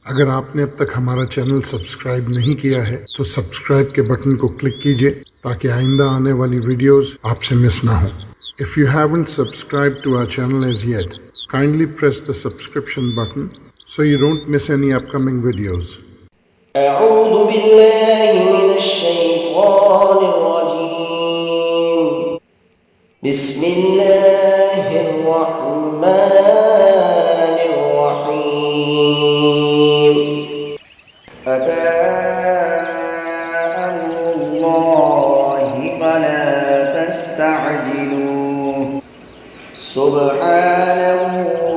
اگر آپ نے اب تک ہمارا چینل سبسکرائب نہیں کیا ہے تو سبسکرائب کے بٹن کو کلک کیجئے تاکہ آئندہ آنے والی ویڈیوز آپ سے مس نہ ہوں۔ If you haven't subscribed to our channel as yet, kindly press the subscription button so you don't miss any upcoming videos. أعوذ بالله من الشيطان الرجيم. بسم الله الرحمن الرحيم. أتى أمر الله فلا تستعجلوه سبحانه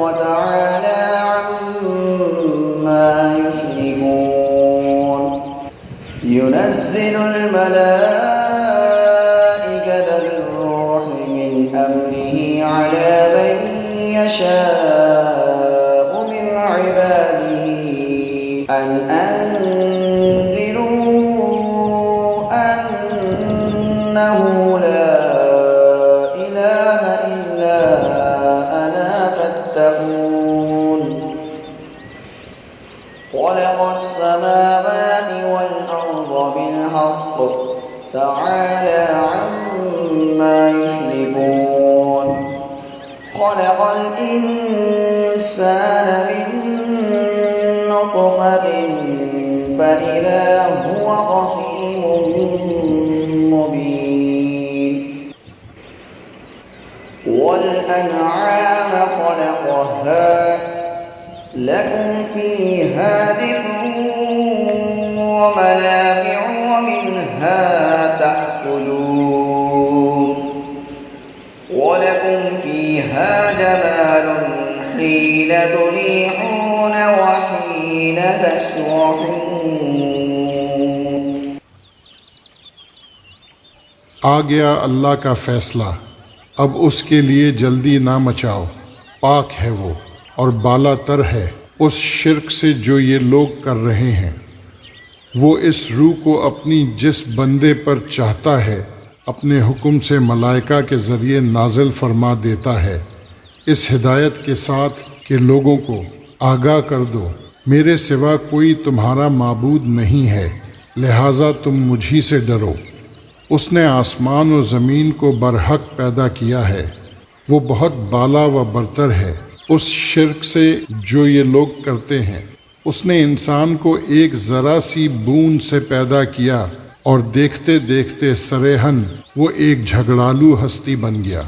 وتعالى عما يشركون. ينزل الملائكة بالروح من أمره على من يشاء من عباده أن أنذروا أنه لا إله إلا أنا فاتقون. خلق السماوات والأرض بالحق تعالى عما يشركون. خلق الإنسان من نطفة فإذا هو خصيم مبين. والأنعام خلقها لكم فيها دفء ومنافع ومنها تأكلون. ولكم فيها جمال حين تريحون وحين تسرحون. آ گیا اللہ کا فیصلہ، اب اس کے لیے جلدی نہ مچاؤ، پاک ہے وہ اور بالا تر ہے اس شرک سے جو یہ لوگ کر رہے ہیں۔ وہ اس روح کو اپنی جس بندے پر چاہتا ہے اپنے حکم سے ملائکہ کے ذریعے نازل فرما دیتا ہے، اس ہدایت کے ساتھ کہ لوگوں کو آگاہ کر دو میرے سوا کوئی تمہارا معبود نہیں ہے، لہٰذا تم مجھی سے ڈرو۔ اس نے آسمان و زمین کو برحق پیدا کیا ہے، وہ بہت بالا و برتر ہے اس شرک سے جو یہ لوگ کرتے ہیں۔ اس نے انسان کو ایک ذرا سی بوند سے پیدا کیا اور دیکھتے دیکھتے سریحاً وہ ایک جھگڑالو ہستی بن گیا۔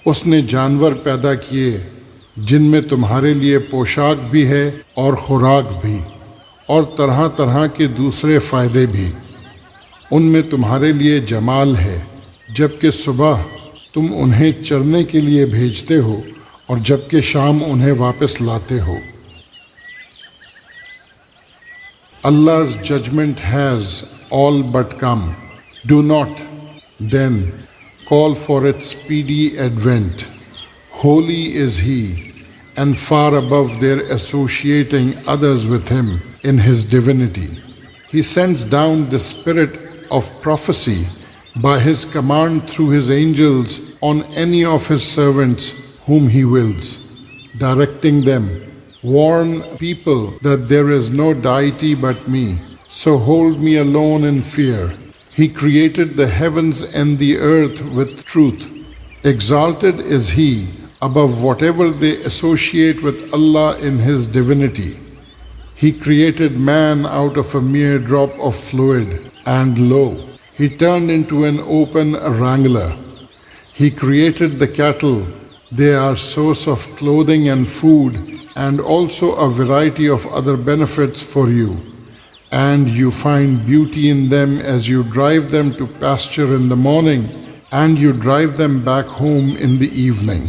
اس نے جانور پیدا کیے جن میں تمہارے لیے پوشاک بھی ہے اور خوراک بھی، اور طرح طرح کے دوسرے فائدے بھی۔ ان میں تمہارے لیے جمال ہے، جبکہ صبح تم انہیں چرنے کے لیے بھیجتے ہو اور جبکہ شام انہیں واپس لاتے ہو۔ Allah's judgment has all but come. Do not, then, call for its speedy advent. Holy is He, and far above their associating others with Him in His divinity. He sends down the spirit of prophecy by His command through His angels on any of His servants whom He wills, directing them, warn people that there is no deity but me, so hold me alone in fear. He created the heavens and the earth with truth. Exalted is He above whatever they associate with Allah in His divinity. He created man out of a mere drop of fluid, and lo, He turned into an open wrangler. He created the cattle. They are source of clothing and food, and also a variety of other benefits for you. And you find beauty in them as you drive them to pasture in the morning, and you drive them back home in the evening.